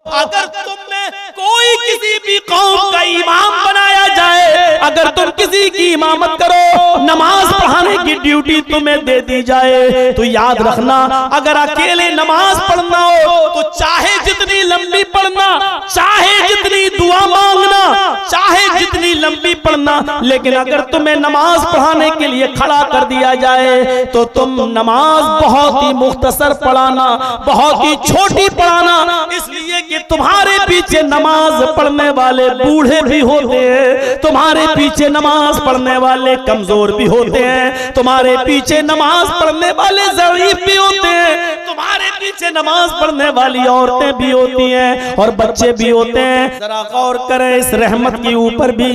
अगर तुम में कोई किसी भी कौम का इमाम बनाया जाए, अगर तुम किसी की इमामत करो, नमाज पढ़ाने की ड्यूटी तुम्हें दे दी जाए, तो याद रखना अगर अकेले नमाज पढ़ना हो तो चाहे जितनी लंबी पढ़ना, चाहे जितनी दुआ मांगना, चाहे जितनी लंबी पढ़ना, लेकिन अगर तुम्हें नमाज पढ़ाने के लिए खड़ा कर दिया जाए तो तुम नमाज बहुत ही मुख्तसर पढ़ाना, बहुत ही छोटी पढ़ाना, इसलिए कि तुम्हारे पीछे नमाज पढ़ने वाले बूढ़े भी होते हैं, तुम्हारे पीछे नमाज पढ़ने वाले कमजोर भी होते हैं, तुम्हारे पीछे नमाज पढ़ने वाले ज़ईफ भी होते हैं, तुम्हारे पीछे नमाज पढ़ने वाली औरतें भी होती हैं और बच्चे भी होते हैं। जरा गौर करें इस रहमत के ऊपर भी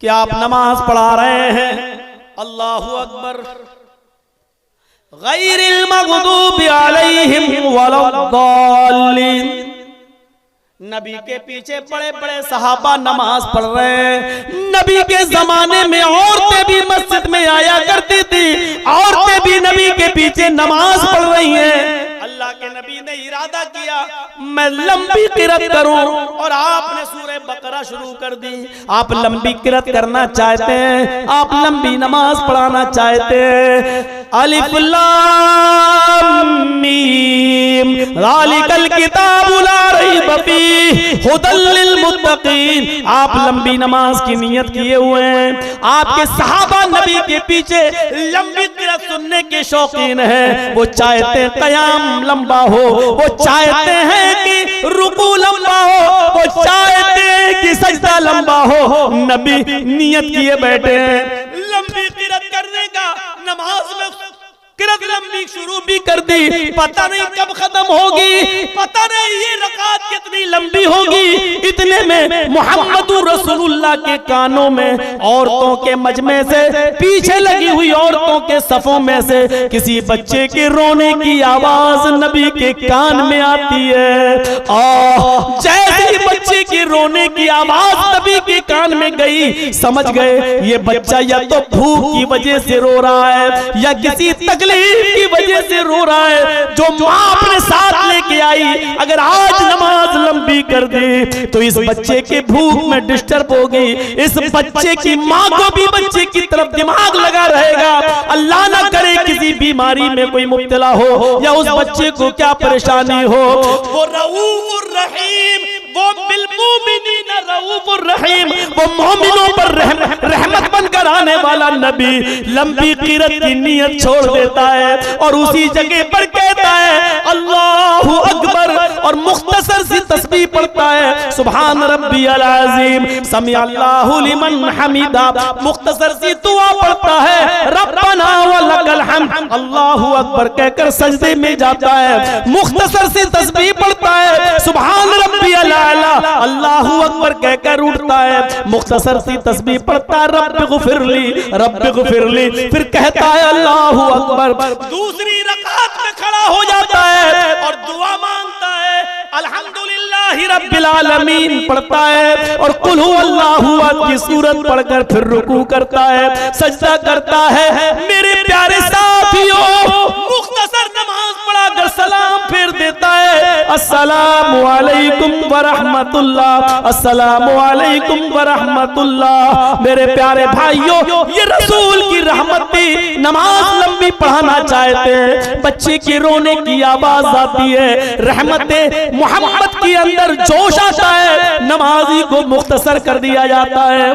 कि आप नमाज पढ़ा रहे हैं, अल्लाहु अकबर, गैरिल मग़दूबि अलैहिम वलद्दाल्लीन। नबी के पीछे बड़े बड़े सहाबा नमाज पढ़ रहे हैं। नबी के जमाने में औरतें भी मस्जिद में आया करती थी, औरतें भी नबी के पीछे नमाज पढ़ रही हैं। अल्लाह के नबी ने इरादा किया मैं लंबी किरत करूं, और आपने सूरह बकरा शुरू कर दी। आप लंबी किरत करना चाहते हैं, आप लंबी नमाज पढ़ाना चाहते हैं। अलिफ लाम मीम ज़ालिकल किताबु ला रैब फीह हुदल लिल मुत्तकीन। आप लंबी नमाज की नियत किए हुए हैं। आपके सहाबा नबी के पीछे लंबी किरत सुनने के शौकीन हैं। वो चाहते हैं क़याम लंबा हो, वो चाहते हैं कि रुकू लंबा हो, वो चाहते हैं कि सजदा लंबा हो। नबी नियत किए बैठे हैं लंबी किरत करने का। नमाज में किरत लंबी शुरू भी कर दी, पता नहीं कब खत्म होगी, पता नहीं ये रकात कितनी लंबी होगी। इतने में मुहम्मदुर रसूलुल्लाह के कानों में औरतों के मजमे से, पीछे लगी हुई औरतों के सफों में से किसी बच्चे के रोने की आवाज नबी के कान में आती है। जैसे ही बच्चे के रोने की आवाज नबी के कान में गई, समझ गए ये बच्चा या तो भूख की वजह से रो रहा है या किसी तकलीफ की वजह से रो रहा है जो माँ अपने साथ लेके आई। अगर आज नमाज लंबी कर दी तो इस बच्चे के भूख में डिस्टर्ब होगी, इस बच्चे की माँ को भी बच्चे की तरफ दिमाग लगा रहेगा। अल्लाह ना करे किसी बीमारी में कोई मुब्तला हो या उस बच्चे को क्या परेशानी हो। वो रऊफुर रहीम, वो बिल मुमिनीन रऊफुर रहीम, वो मोमिनों पर रहमत बनकर आने वाला नबी लंबी किरत की नियत छोड़ देता है और उसी जगह पर कहता है अल्लाहु अकबर और मुख्तसर सी तस्बीह पढ़ता है सुभान रब्बियल अज़ीम समी अल्लाहु लिमन हमीदा। मुख्तसर सी दुआ पढ़ता है रब्बना वलकल हम्द अल्लाहु अकबर कहकर सजदे में जाता है। मुख्तसर सी तस्बीह पढ़ता है सुभान रब्बियल आला अल्लाहु अकबर कहकर उठता है। मुख्तसर सी तस्बीह पढ़ता है रब्बि ग़ुफ़िरली, फिर कहता है अल्लाहु अकबर। दूसरी रकात में खड़ा हो जाता है और दुआ मांगता है अल्हम्दुलिल्लाहि रब्बिल आलमीन पढ़ता है और कुल हुवल्लाहु अहद की सूरत पढ़कर फिर रुकू करता है, सजदा करता है। मेरे प्यारे साथियों, मुख्तसर नमाज पढ़ाकर सलाम फेर देता है अस्सलामु अलैकुम व रहमतुल्लाह, अस्सलामु अलैकुम व रहमतुल्लाह। मेरे प्यारे भाइयों, ये रसूल की रहमत थी। नमाज लंबी पढ़ाना चाहते हैं, बच्चे के रोने की आवाज आती है, रहमते मोहम्मद के अंदर जोश आता है, नमाजी को मुख्तसर कर दिया जाता है,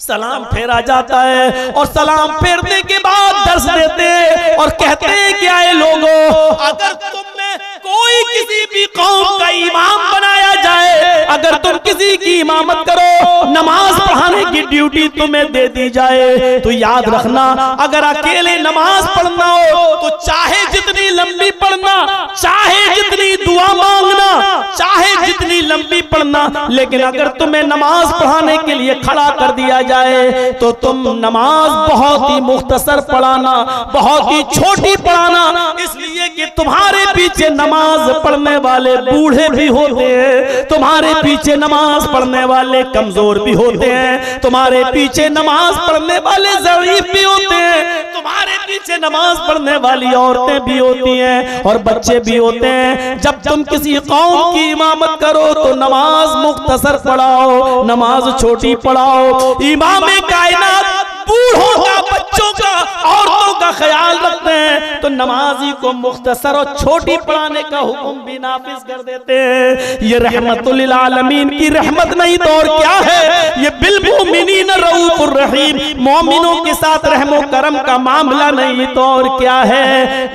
सलाम फेरा जाता है और सलाम फेरने के बाद दर्स देते हैं और कहते हैं क्या है लोगों, अगर तुम में कोई किसी भी कौम का इमाम बनाया जाए, अगर तुम किसी की इमामत करो, नमाज पढ़ाने की ड्यूटी तुम्हें दे दी जाए, तो याद रखना अगर अकेले नमाज पढ़ना हो तो चाहे जितनी लंबी पढ़ना, चाहे जितनी दुआ मांगना, चाहे जितनी लंबी पढ़ना, लेकिन अगर तुम्हें नमाज पढ़ाने के लिए खड़ा कर दिया जाए तो तुम नमाज बहुत ही मुख्तसर पढ़ाना, बहुत ही छोटी पढ़ाना, इसलिए कि तुम्हारे पीछे नमाज पढ़ने वाले बूढ़े भी होते हैं, तुम्हारे पीछे नमाज पढ़ने वाले कमजोर भी होते हैं, तुम्हारे पीछे नमाज पढ़ने वाले ज़ईफ भी होते हैं। तुम्हारे पीछे नमाज पढ़ने वाली औरतें भी होती हैं और बच्चे भी होते हैं। जब तुम किसी कौम की इमामत करो तो नमाज मुख्तसर पढ़ाओ, नमाज छोटी पढ़ाओ। इमाम कायनात बूढ़ों का, बच्चों का, औरतों का ख्याल रखते हैं तो नमाजी को मुख्तसर और छोटी पढ़ाने का हुक्म भी नाफिज कर देते हैं। ये रहमतुल लिल आलमीन की रहमत नहीं तो और क्या है? ये बिल मुमिनीन रऊफुर रहीम, मोमिनों के साथ रहमो करम का मामला नहीं तो और क्या है?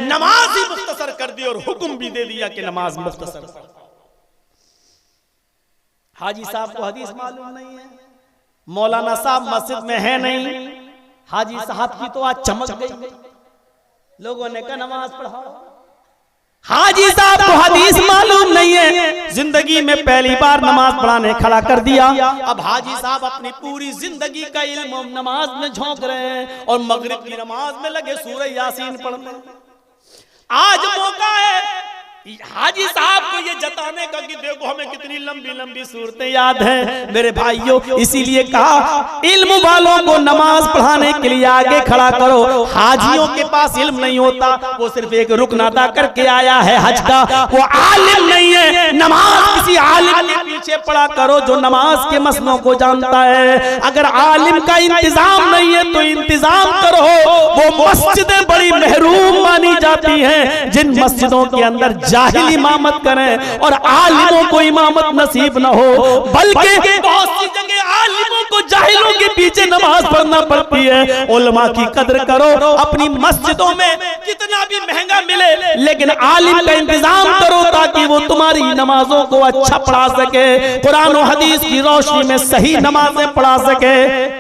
नमाज ही मुख्तसर कर दी और हुक्म भी दे दिया कि नमाज मुख्तसर। हाजी साहब को हदीस मालूम नहीं है, मौलाना साहब मस्जिद में है नहीं, हाजी साहब की तो आज चमक गई, लोगों ने कहा नमाज पढ़ाओ। हाजी साहब को हदीस मालूम नहीं है, जिंदगी में पहली बार नमाज पढ़ाने खड़ा कर दिया। अब हाजी साहब अपनी पूरी जिंदगी का इल्म नमाज में झोंक रहे हैं और मगरिब की नमाज में लगे सूरह यासीन पढ़ने। आज मौका है हाजी साहब को ये जताने का कि देखो हमें कितनी लंबी लंबी सूरतें याद हैं। मेरे भाइयों, इसीलिए कहा इल्म वालों को नमाज पढ़ाने के लिए आगे खड़ा करो। हाजियों के पास इल्म नहीं होता, वो सिर्फ एक रुकन अदा करके आया है हज का, वो आलिम नहीं है। नमाज किसी आलिम के पीछे पढ़ा करो जो नमाज के मसलों को जानता है। अगर आलिम का इंतजाम नहीं है तो इंतजाम करो। वो मस्जिदें बड़ी महरूम मानी जाती हैं जिन मस्जिदों के अंदर जाहिल इमामत करें और आलिमों को इमामत नसीब न हो, बल्कि बहुत सी जगह आलिमों को जाहिलों के पीछे नमाज पढ़ना पड़ती है। उलमा की कदर करो, अपनी मस्जिदों में कितना भी महंगा मिले लेकिन आलिम का इंतजाम करो ताकि वो तुम्हारी नमाजों को अच्छा पढ़ा सके, कुरान और हदीस की रोशनी में सही नमाजें पढ़ा सके।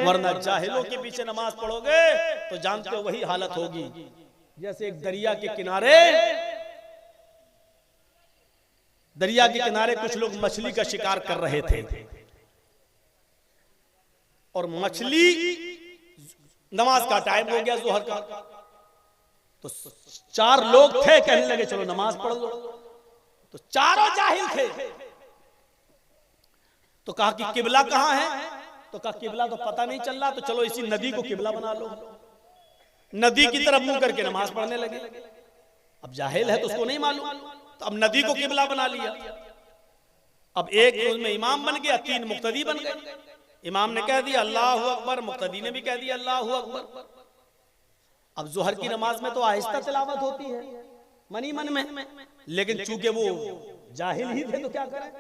वरना जाहिलों के पीछे नमाज पढ़ोगे तो जानते हो वही हालत होगी जैसे एक दरिया के किनारे कुछ लोग मछली का शिकार कर रहे थे और मछली, नमाज का टाइम हो गया जोहर का, तो 4 लोग थे, कहने लगे चलो नमाज पढ़ लो। तो चारों जाहिल थे, तो कहा कि किबला कहां है? तो कहा किबला तो पता नहीं चल रहा, तो चलो इसी नदी को किबला बना लो। नदी की तरफ मुंह करके नमाज पढ़ने लगे। अब जाहिल है तो उसको नहीं मालूम, तो अब नदी को किबला बना लिया। अब एक उसमें इमाम बन गया, 3 मुक्तदी बन गए। इमाम ने कह दिया अल्लाहु अकबर, मुक्तदी ने भी कह दिया अल्लाहु अकबर। अब जोहर की नमाज में तो आहिस्ता तिलावत होती है मनी मन में, लेकिन चूंकि वो जाहिल ही थे तो क्या करें।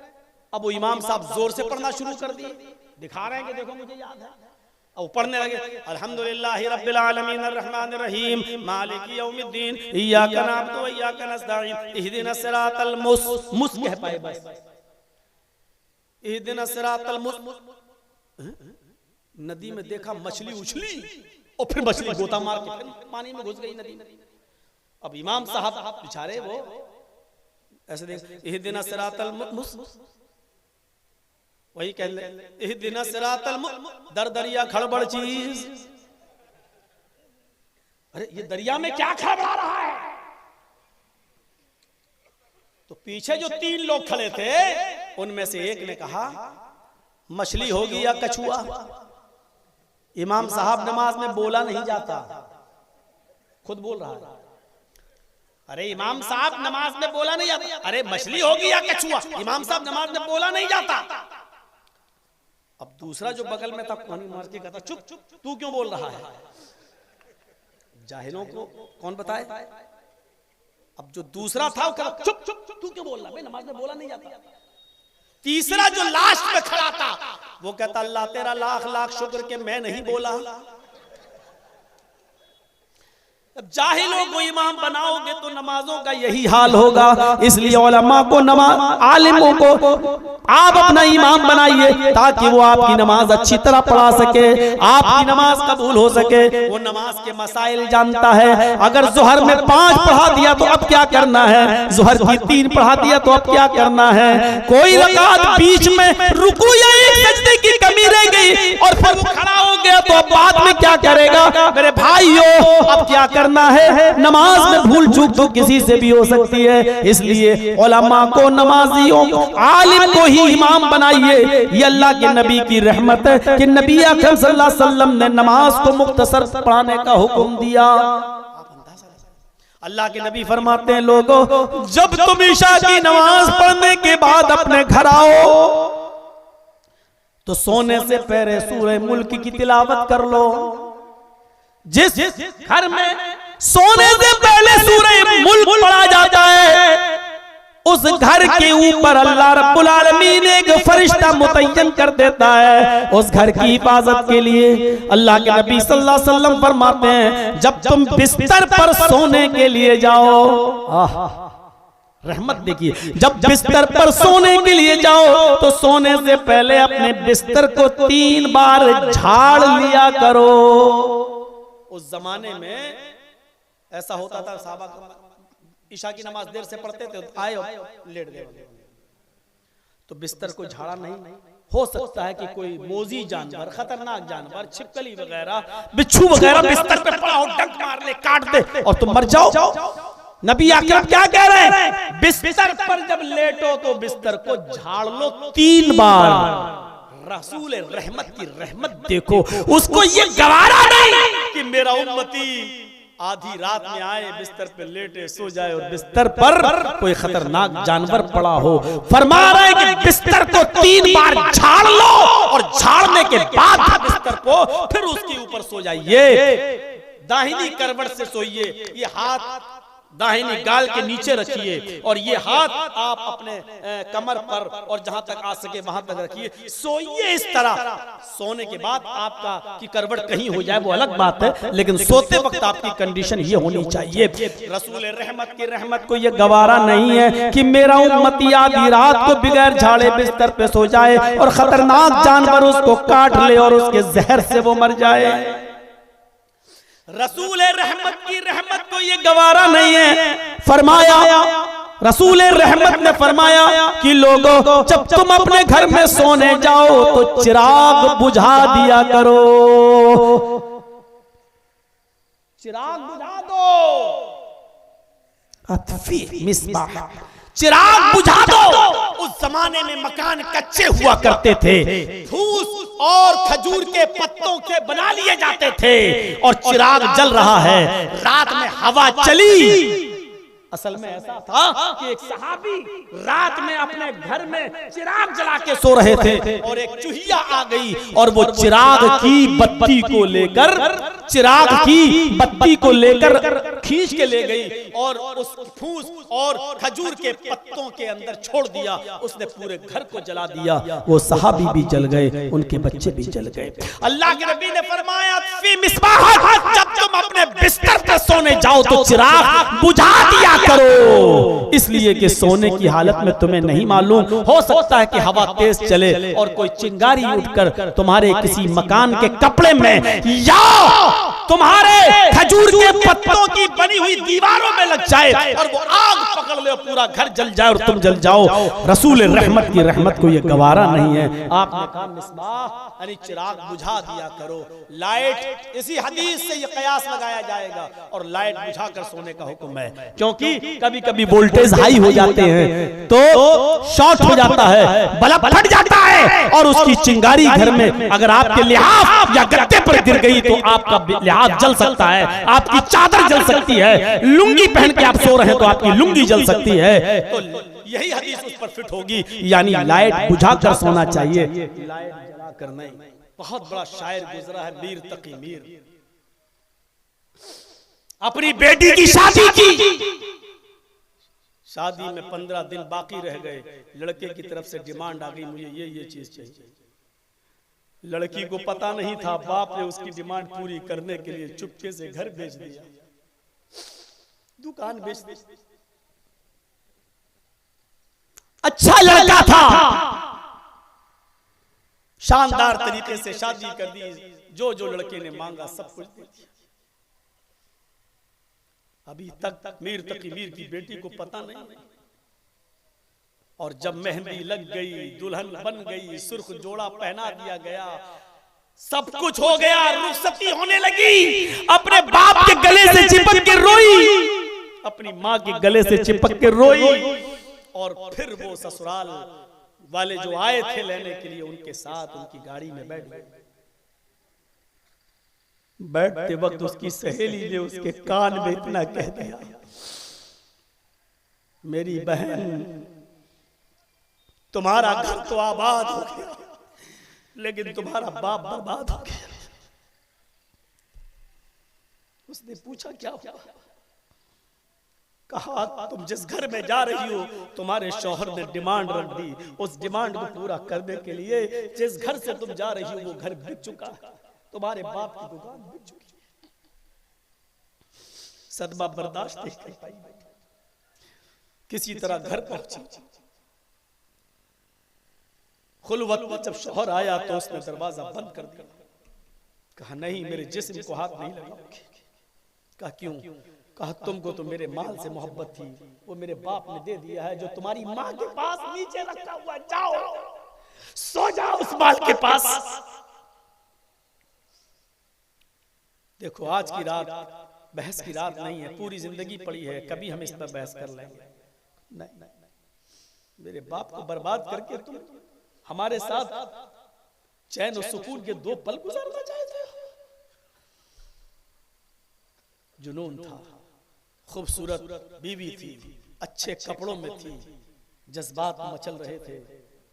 अब वो इमाम साहब जोर से पढ़ना शुरू कर दिए, दिखा रहे हैं कि देखो मुझे याद है। अब पढ़ने लगे अल्हम्दुलिल्लाहि रब्बिल आलमीन अर्रहमानिर रहीम मालिकी यौमिद्दीन इय्याका नअबुदु व इय्याका नस्तईन इहदिनस सिरातल मुस कह पाए बस, इहदिनस सिरातल मुस। नदी में देखा मछली उछली और फिर मछली गोता मार के पानी में घुस गई नदी में। अब इमाम साहब बेचारे वो ऐसे देख इहदिनस सिरातल मुस, वही कह ले इहदिनस सिरातल दर दरिया खड़बड़ चीज। अरे ये दरिया में क्या खड़बड़ा रहा है? तो पीछे जो 3 लोग खड़े थे उनमें से एक ने कहा मछली होगी या कछुआ। इमाम साहब नमाज में बोला नहीं जाता, खुद बोल रहा है। अरे इमाम साहब नमाज में बोला नहीं जाता, अरे मछली होगी या कछुआ। इमाम साहब नमाज में बोला नहीं जाता। अब दूसरा जो बगल में था पानी मार के कहता चुप चुप, तू क्यों बोल रहा है? जाहिलों को कौन बताए। अब जो दूसरा था वो कहता चुप चुप, तू क्यों बोल रहा है? नमाज में बोला नहीं जाता। तीसरा जो लास्ट में खड़ा था वो कहता अल्लाह तेरा लाख लाख शुक्र के मैं नहीं बोला। अब जाहिलों को इमाम बनाओगे तो नमाजों का यही हाल होगा। इसलिए उलमा को, आलिमों को आप अपना इमाम बनाइए ताकि वो आपकी नमाज अच्छी तरह पढ़ा सके, आपकी नमाज कबूल हो सके। वो नमाज के मसाइल जानता है। अगर जोहर में 5 पढ़ा दिया तो अब क्या करना है, जोहर की 3 पढ़ा दिया तो अब क्या करना है। कोई रकात बीच में रुकू या एक सजदे की कमी रह गई और फिर वो खड़ा हो गया तो अब बाद में क्या करेगा? मेरे भाइयों अब क्या करना है, नमाज में भूल चूक तो किसी से भी हो सकती है। इसलिए उलमा को, नमाजियों, आलिम को ही इमाम बनाइए। ये अल्लाह के नबी की रहमत है कि नबी अकरम सल्लल्लाहु अलैहि वसल्लम ने नमाज को मुख्तसर पढ़ाने का हुक्म दिया। अल्लाह के नबी फरमाते हैं, लोगों जब तुम ईशा की नमाज पढ़ने के बाद अपने घर आओ तो सोने से पहले सूरह मुल्क की तिलावत कर लो। जिस घर में सोने से पहले सूरह मुल्क पढ़ा जाता है उस घर के ऊपर अल्लाह रब्बुल आलमीन एक फरिश्ता मुतय्यन कर देता है उस घर की हिफाजत के लिए। अल्लाह के नबी सल्लल्लाहु अलैहि वसल्लम फरमाते हैं, जब तुम बिस्तर पर सोने के लिए जाओ, रहमत देखिए, जब बिस्तर पर सोने के लिए जाओ तो सोने से पहले अपने बिस्तर को 3 बार झाड़ लिया करो। उस जमाने में ऐसा होता था, साहबा ईशा की नमाज देर से पढ़ते थे, आए लेट गए तो बिस्तर को झाड़ा नहीं। हो सकता है कि कोई मोजी जानवर, खतरनाक जानवर, छिपकली वगैरह, बिच्छू वगैरह बिस्तर पे पड़ा हो, डंक मार ले, काट दे और तुम मर जाओ। नबी अकरम क्या कह रहे हैं, बिस्तर पर जब लेटो तो बिस्तर को झाड़ लो 3 बार। रसूल रहमत की रहमत देखो, उसको ये गवारा नहीं कि मेरा उम्मती आधी रात में आए, बिस्तर पे लेटे सो जाए और बिस्तर पर कोई खतरनाक जानवर पड़ा हो। फरमा रहे कि बिस्तर को 3 बार झाड़ लो और झाड़ने के बाद बिस्तर को फिर उसके ऊपर सो जाइए। दाहिनी करवट से सोइए, ये हाथ दाहिनी गाल के नीचे रखिए और ये हाथ आप अपने कमर पर और जहां तक आ सके वहां तक रखिए, सोइए इस तरह। सोने के बाद आपका की करवट कहीं हो जाए वो अलग बात है, लेकिन सोते वक्त आपकी कंडीशन ये होनी चाहिए। रसूल रहमत की रहमत को ये गवारा नहीं है कि मेरा उम्मती आधी रात को बिगैर झाड़े बिस्तर पे सो जाए और खतरनाक जानवर उसको काट ले और उसके जहर से वो मर जाए। रसूल रहमत की रहमत को ये गवारा नहीं है। फरमाया, रसूल रहमत ने फरमाया कि लोगों जब तुम अपने घर में सोने जाओ तो चिराग बुझा दिया करो, चिराग बुझा दो। अतफी मिसबाह, चिराग बुझा दो। उस जमाने में मकान कच्चे हुआ करते थे, फूस और खजूर के पत्तों के बना लिए जाते थे और चिराग जल रहा है, रात में हवा चली। असल में ऐसा था कि एक सहाबी रात में अपने घर में चिराग जला के सो रहे थे और एक चूहिया आ गई और वो चिराग की बत्ती को लेकर, चिराग की बत्ती को लेकर खींच के ले गई और उस फूस और खजूर के पत्तों के अंदर छोड़ दिया। उसने पूरे घर को जला दिया। वो सहाबी भी जल गए, उनके बच्चे भी जल गए। अल्लाह के नबी ने फरमाया, फी मिसबाह, जब तुम अपने बिस्तर पर सोने जाओ तो चिराग बुझा दिया करो, इसलिए कि सोने की हालत में तुम्हें नहीं मालूम, हो सकता है कि हवा तेज चले और कोई चिंगारी उठकर तुम्हारे किसी मकान के कपड़े में या तुम्हारे खजूर के पत्तों की बनी हुई दीवारों में लग जाए और वो आग पकड़ ले, पूरा घर जल जाए और तुम जल जाओ। रसूल रहमत की रहमत को ये गवारा नहीं है। आपने कहा मिसबाह यानी चिराग बुझा दिया करो। लाइट, इसी हदीस से ये कयास लगाया जाएगा और लाइट बुझा कर सोने का हुक्म है, क्योंकि कभी कभी वोल्टेज हाई हो जाते हैं तो शॉर्ट हो जाता है, बल्ब फट जाता है और उसकी चिंगारी घर में अगर आपके लिहाफ या गद्दे पर गिर गई तो आपका लिहाफ जल सकता है, आपकी चादर जल सकती है, लुंगी पहन के आप सो रहे हैं तो आपकी लुंगी जल सकती है। तो यही हदीस उस पर फिट होगी, यानी लाइट बुझा कर सोना चाहिए, लाइट जला कर नहीं। बहुत बड़ा शायर गुजरा है, मीर तकी मीर, अपनी बेटी की शादी की, शादी में 15 दिन बाकी रह गए, लड़के की तरफ से डिमांड आ गई, मुझे ये चीज चाहिए। लड़की को पता नहीं था, बाप ने उसकी डिमांड पूरी करने के लिए चुपके से घर बेच दिया, दुकान बेच दी। अच्छा लड़का था, शानदार तरीके से शादी कर दी, जो लड़के ने मांगा सब कुछ दे दिया। अभी तक मीर तकी मीर की बेटी को पता नहीं, और जब मेहंदी लग गई, दुल्हन बन गई, सुर्ख जोड़ा पहना दिया गया, सब कुछ हो गया, रुखसती होने लगी, अपने बाप के गले से चिपक के रोई, अपनी माँ के गले से चिपक के रोई, और फिर वो ससुराल वाले जो आए थे लेने के लिए उनके साथ उनकी गाड़ी में बैठ गए। बैठते वक्त उसकी सहेली ने उसके कान में इतना कह दिया, मेरी बहन तुम्हारा घर तो आबाद हो गया लेकिन तुम्हारा बाप बर्बाद हो गया। उसने पूछा क्या हुआ? कहा तुम जिस घर में जा रही हो तुम्हारे शौहर ने डिमांड रख दी, उस डिमांड को पूरा करने के लिए जिस घर से तुम जा रही हो वो घर बिक चुका है, तुम्हारे बाप की दुकान बिक चुकी है। सदमा बर्दाश्त नहीं कर पाई, किसी तरह घर पहुंची। खुलवत में जब शौहर आया तो उसने दरवाजा बंद कर दिया। कहा नहीं, मेरे जिस्म को हाथ नहीं लगाओगे। कहा क्यों? कहा तुमको तो मेरे माल से मोहब्बत थी, वो मेरे बाप ने दे दिया है जो तुम्हारी माँ के पास नीचे रखा हुआ, जाओ सो जाओ उस माल के पास। देखो आज की रात बहस की रात नहीं है, पूरी जिंदगी पड़ी है, कभी हम इस पर बहस कर लेंगे। नहीं, मेरे बाप को बर्बाद करके तुम हमारे साथ चैन और सुकून के 2 पल गुजारना चाहते हो। जुनून था, खूबसूरत बीवी थी, अच्छे कपड़ों में थी, जज्बात मचल रहे थे।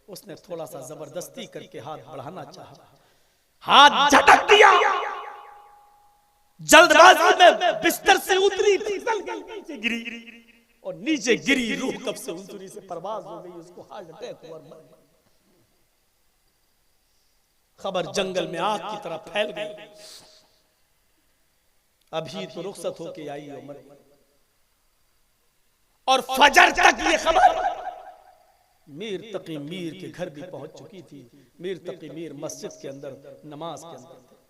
उसने थोड़ा सा जबरदस्ती करके हाथ बढ़ाना चाहा, हाथ झटक दिया। जल्दबाजी में बिस्तर से उतरी, फिसल गई, नीचे गिरी और नीचे गिरी रूह कब से उंसुरी से परवाज हो गई, उसको हार्ट अटैक हुआ, मर गई। खबर जंगल में आग की तरह फैल गई। अभी तो रुखसत होके आई उम्र, और फजर तक ये खबर मीर तकी मीर के घर भी पहुंच चुकी थी। मीर तकी मीर मस्जिद के अंदर नमाज के अंदर थे।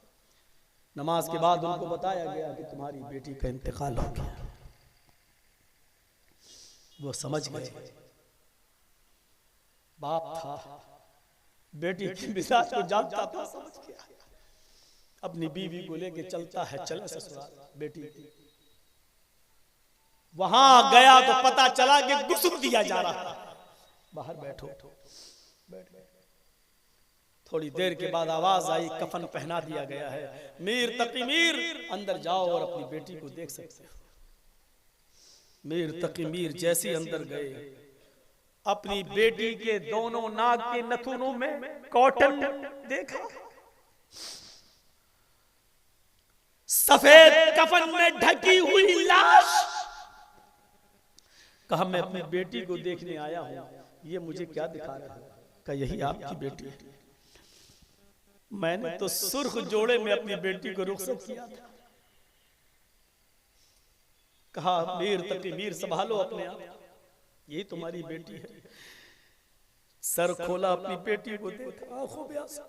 नमाज के बाद उनको बताया गया कि तुम्हारी बेटी का इंतकाल हो गया। वो समझ गए, बाप था, बेटी की मिजाज को जानता था, समझ गया। अपनी बीवी को लेके चलता है, चले ससुराल। बेटी वहां गया तो पता चला कि गुस्ल दिया जा रहा है। बाहर बैठो, बैठ गए। थोड़ी देर के बाद आवाज आई, कफन पहना दिया गया है, मीर तकी मीर अंदर जाओ और अपनी बेटी को देख सकते हो। मीर तकी मीर जैसे अंदर गए, अपनी बेटी के दोनों नाक के नथुनों में कॉटन देखा, सफेद कफन में ढकी हुई लाश। कहा मैं अपनी बेटी को देखने आया हूं, ये मुझे क्या दिखा रहा है? कहा यही आपकी बेटी है। मैंने तो सुर्ख जोड़े में अपनी बेटी को रुखसत किया था। कहा मीर तकी मीर संभालो अपने आप, यही तुम्हारी बेटी है। सर खोला, अपनी बेटी को देखा, आंखों में आंसू,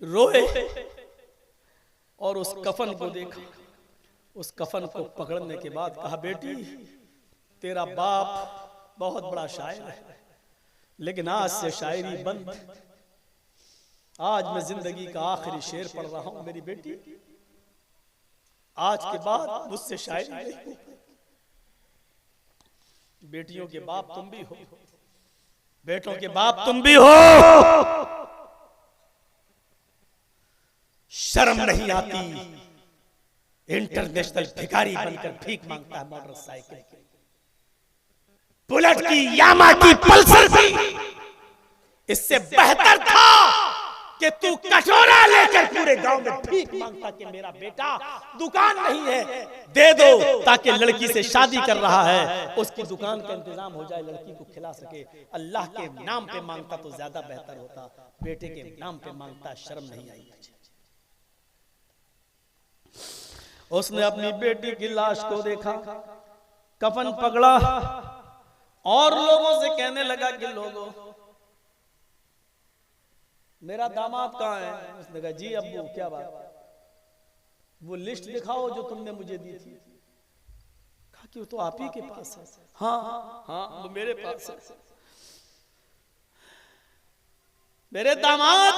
रोए और उस कफन को देखा। उस कफन को पकड़ने के बाद कहा बेटी तेरा बाप बहुत बड़ा शायर है, लेकिन आज से शायरी बंद। आज मैं जिंदगी का आखिरी शेर पढ़ रहा हूं मेरी बेटी, आज के बाद मुझसे शायरी नहीं हो। बेटियों के बाप तुम भी हो, बेटों के बाप तुम भी हो। शर्म नहीं आती, इंटरनेशनल भिखारी बनकर भीख मांगता है मोटरसाइकिल की, बुलेट की, यामा की, पल्सर की। इससे बेहतर था कि तू कटोरा लेकर पूरे गांव में भीख मांगता कि मेरा बेटा दुकान नहीं है, दे दो, ताकि लड़की से शादी कर रहा है उसकी दुकान का इंतजाम हो जाए, लड़की को खिला सके। अल्लाह के नाम पे मांगता तो ज्यादा बेहतर होता, बेटे के नाम पे मांगता। शर्म नहीं आई मुझे। उसने अपनी बेटी की लाश को देखा, कफन पकड़ा और लोगों से कहने लगा कि लोगों मेरा दामाद कहाँ है? उसने कहा जी अब्बू क्या बात? वो लिस्ट दिखाओ जो तुमने मुझे दी थी। कहा कि वो तो आप ही के पास है। हाँ हाँ वो मेरे पास है। मेरे दामाद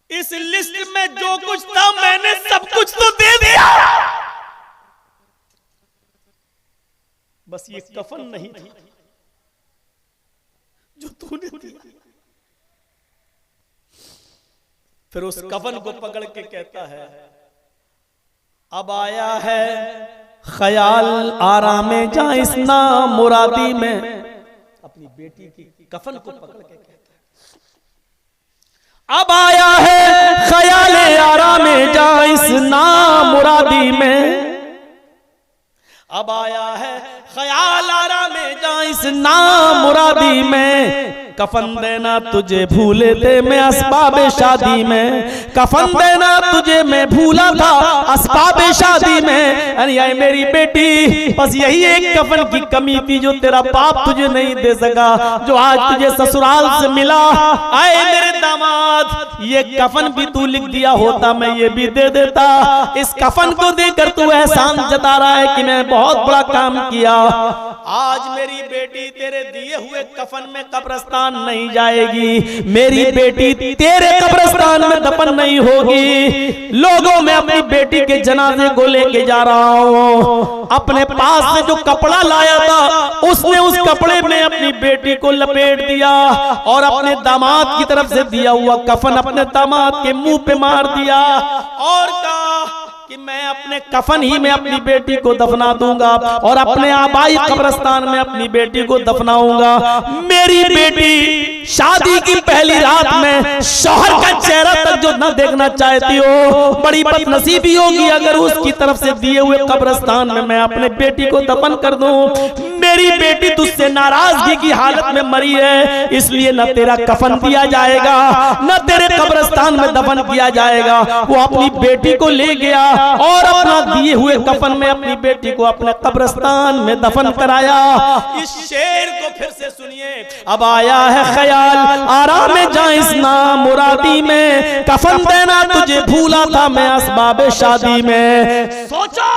इस लिस्ट में जो कुछ था मैंने सब कुछ तो दे दिया, बस ये कफन नहीं था। जो तूने दिया। फिर उस कफन को पकड़ के कहता है अब आया है ख्याल आरामे जा इस ना मुरादी में। अपनी बेटी की कफन को पकड़ के कहता है अब आया है ख्याल आरामे जा इस ना मुरादी में। अब आया है ख्याल आरामे जा इस ना मुरादी में। कफन देना तुझे भूले थे मैं असबाबे शादी में। कफन देना तुझे मैं भूला था असबाबे शादी में। अरे यार मेरी बेटी बस यही एक कफन की कमी थी जो तेरा बाप तुझे नहीं दे सका, जो आज तुझे ससुराल से मिला। आए मेरे दामाद ये कफन भी तू लिख दिया होता मैं ये भी दे देता। इस कफन को देकर तू एहसान जता रहा है कि मैं बहुत बड़ा काम किया। आज मेरी बेटी तेरे दिए हुए कफन में कब्रिस्तान नहीं जाएगी, मेरी बेटी तेरे कब्रिस्तान में दफन नहीं होगी। लोगों में अपनी बेटी के जनाजे को लेके जा रहा हूँ। अपने पास से जो कपड़ा लाया था उसने उस कपड़े में अपनी बेटी को लपेट दिया और अपने दामाद की तरफ से दिया हुआ कफन अपने दामाद के मुंह पे मार दिया और कहा कि मैं अपने कफन ही में अपनी बेटी को दफना दूंगा और अपने आबाई कब्रिस्तान में अपनी बेटी को दफनाऊंगा। मेरी बेटी शादी की पहली रात में शौहर का चेहरा तक जो न देखना चाहती हो, बड़ी बदनसीबी होगी अगर उसकी तरफ से दिए हुए कब्रिस्तान में मैं अपने बेटी को दफन कर दूं। मेरी बेटी तुझसे नाराजगी की हालत में मरी है, इसलिए न तेरा कफन दिया जाएगा न तेरे कब्रिस्तान में दफन किया जाएगा। वो अपनी बेटी को ले गया और अपना दिए हुए कफन में अपनी बेटी को अपने कब्रिस्तान में दफन कराया। इस शेर को फिर से सुनिए। अब आया है ख्याल आराम जा इस ना मुरादी में। कफन देना तुझे भूला था मैं असबाबे शादी में। सोचो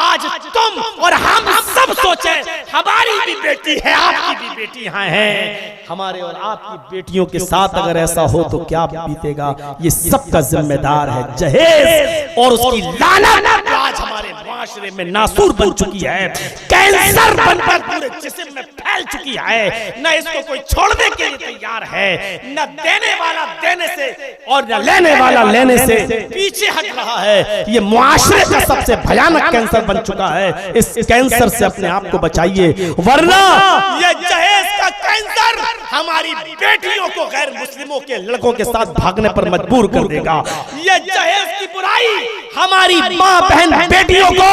आज तुम और हम सब सोचे हमारी भी बेटी है आपकी भी बेटी यहाँ है। हमारे और आपकी बेटियों के साथ अगर ऐसा हो तो क्या बीतेगा, ये सबका जिम्मेदार है जहेज और उसकी लानत आज हमारे माशरे में नासूर बन चुकी है, कैंसर बनकर पूरे जिस्म में फैल चुकी है। न इसको कोई छोड़ने के लिए तैयार है, न देने वाला देने से और न लेने वाला लेने से पीछे हट रहा है। ये मुआशरे का सबसे भयानक कैंसर बन चुका है। इस कैंसर से अपने आप को बचाइए, वरना ये जहेज का कैंसर हमारी बेटियों को गैर मुस्लिमों के लड़कों के साथ भागने पर मजबूर कर देगा। ये जहेज की बुराई हमारी माँ बहन बेटियों को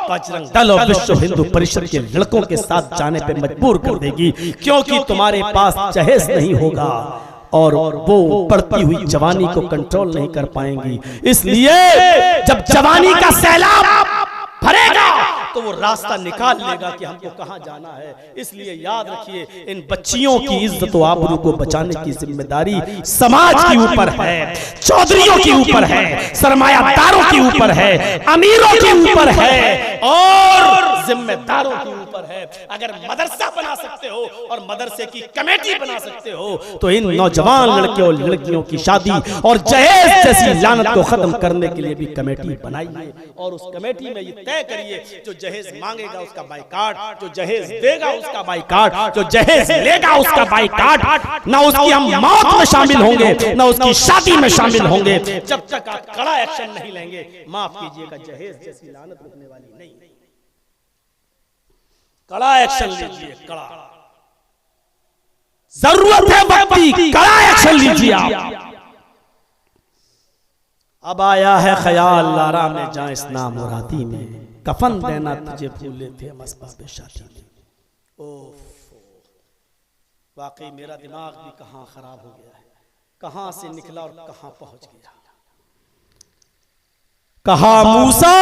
बजरंग दल और विश्व हिंदू परिषद के लड़कों के साथ जाने पे मजबूर कर देगी, क्योंकि तुम्हारे पास जहेज नहीं होगा और वो बढ़ती हुई जवानी को कंट्रोल नहीं कर पाएंगी। इसलिए जब जवानी का सैलाब भरेगा तो वो रास्ता निकाल लेगा कि हमको कहां जाना है। इसलिए याद रखिए इन बच्चियों की इज्जत व आबरू को बचाने की जिम्मेदारी समाज के ऊपर है, चौधरियों के ऊपर है, सरमायादारों के ऊपर है, अमीरों के ऊपर है और जिम्मेदारों के ऊपर है। अगर मदरसा बना सकते हो और मदरसे की कमेटी बना सकते हो तो इन नौजवान लड़के और लड़कियों की शादी और जहेज जैसी लानत को खत्म करने के लिए भी कमेटी बनाइए और उस कमेटी में ये तय करिए जो जहेज मांगेगा उसका बाइकाट, जो जहेज देगा उसका बाइकाट, जो जहेज लेगा उसका बाइकाट। ना उसकी हम मौत में शामिल होंगे ना उसकी शादी में शामिल होंगे जब तक आप कड़ा एक्शन नहीं लेंगे। माफ कीजिएगा, जहेज जैसी लानत रुकने वाली नहीं। कड़ा एक्शन लीजिए, कड़ा जरूरत है वक्त की, कड़ा एक्शन लीजिए आप। अब आया है ख्याल लारा में जा इस ना मुरादी में। कफन देना तुझे भूले थे हम असबाबे शादी में। वाकई मेरा दिमाग भी कहां खराब हो गया है, कहां से निकला और कहां पहुंच गया। कहा मूसा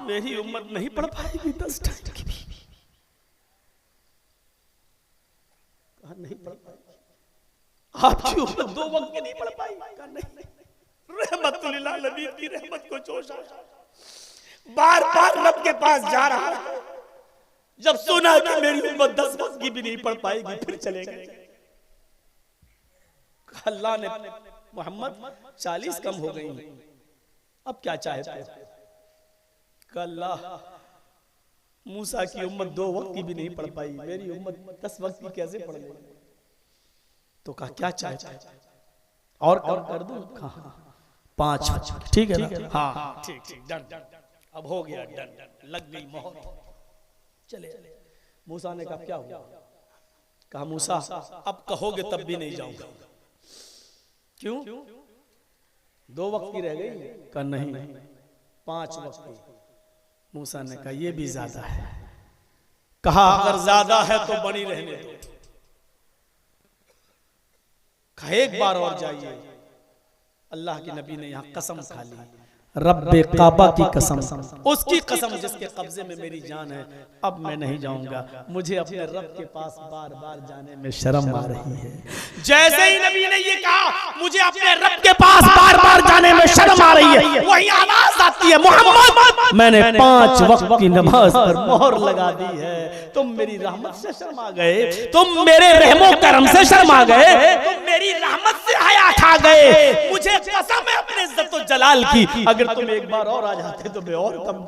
मेरी उम्मत नहीं पढ़ पाएगी 10 टाइम की भी, कहा नहीं पढ़ पाएगी। आपकी उम्मत 2 वक्त की नहीं पढ़ पाएगी, कहा नहीं। रहमतुल लिल आलमीन की रहमत को जोशा बार बार रब के पास जा रहा है। जब सुना कि मेरी उम्मत 10 वक्त की भी नहीं पढ़ पाएगी फिर चलेंगे। अल्लाह ने मोहम्मद 40 कम हो गई, अब क्या चाहते हो? अल्लाह मूसा की उम्मत 2 वक्त की भी नहीं पढ़ पाई, मेरी उम्मत 10 वक्त की कैसे पढ़ लेगी? तो कहा क्या चाहता है और कर दूं? हाँ 5, ठीक है ना? हाँ ठीक ठीक डन, अब हो गया डन, लग गई मोहर, चले। मूसा ने कहा क्या हुआ? कहा मूसा अब कहोगे तब भी नहीं जाऊंगा। क्यों? 2 वक्त की रह गई? कहा नहीं 5 वक्त की। मूसा ने कहा ये भी ज्यादा है। कहा अगर ज्यादा है तो बनी रहने दो। कहा एक बार और जाइए। अल्लाह के नबी ने यहाँ कसम खा ली, रब्बे काबा की कसम, उसकी कसम जिसके कब्जे में मेरी जान है, अब मैं नहीं जाऊंगा। मुझे अपने रब के पास बार बार जाने में शर्म आ रही है। जैसे ही नबी ने ये कहा मुझे अपने रब के पास बार बार जाने में शर्म आ रही है, वही आवाज आती है मोहम्मद मैंने 5 वक्त की नमाज पर मोहर लगा दी है। तुम मेरी रहमत से शर्मा गए, तुम मेरे रहमो करम से शर्मा गए, तुम मेरी रहमत से हया खा गए। मुझे कसम है अपने इज्जत व जलाल की, अगर तुम एक बार और आ जाते तो मैं और कम